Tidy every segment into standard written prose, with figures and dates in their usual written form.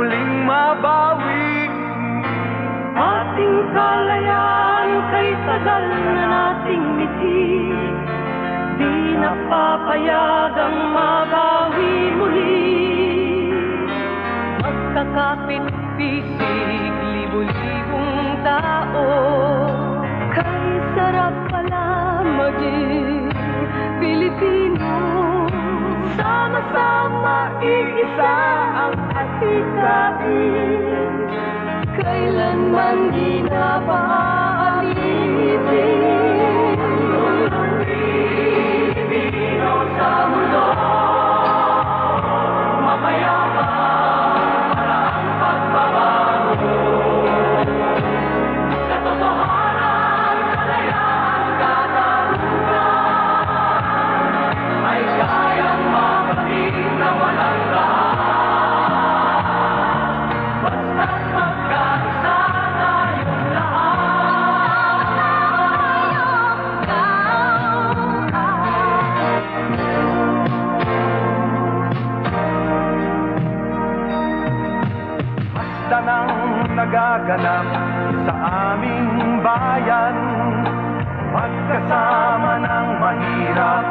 muling mabawi ating kalayaan kay tagal na nating mitik. Di napapayagang mabawi muli. Magkakapit-pisig, libo-libong tao. Kay sarap pala maging Pilipino. Sama-sama iisa ang atikain. Kailanman di na paalitin. Ang Pilipino sa mundo, mapayapang para ang pagbabago. Katotohanan, kalayaan, katarungan ay kayang makating na walang lahat. Basta't magkaisa tayong basta nang nagaganap sa aming bayan, magkasama ng mahirap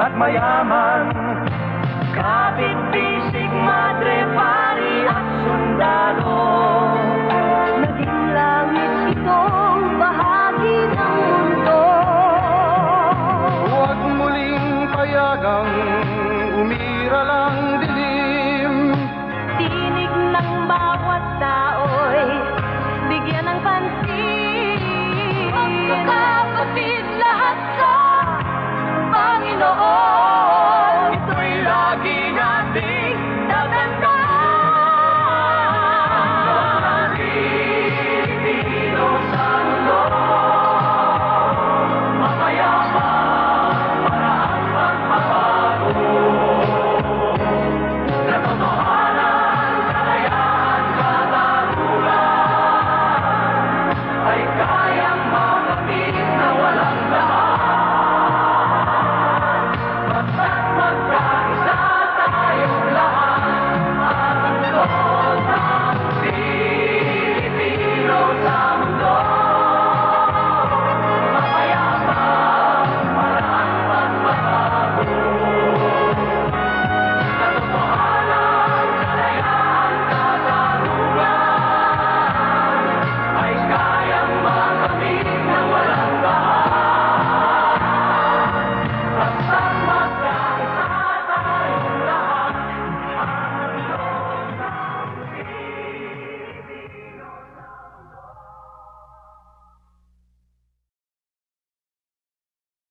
at mayaman. Kapit-bisig, madre, pari at sundalo, naging langit itong bahagi ng mundo. Huwag muling payagang umira lang din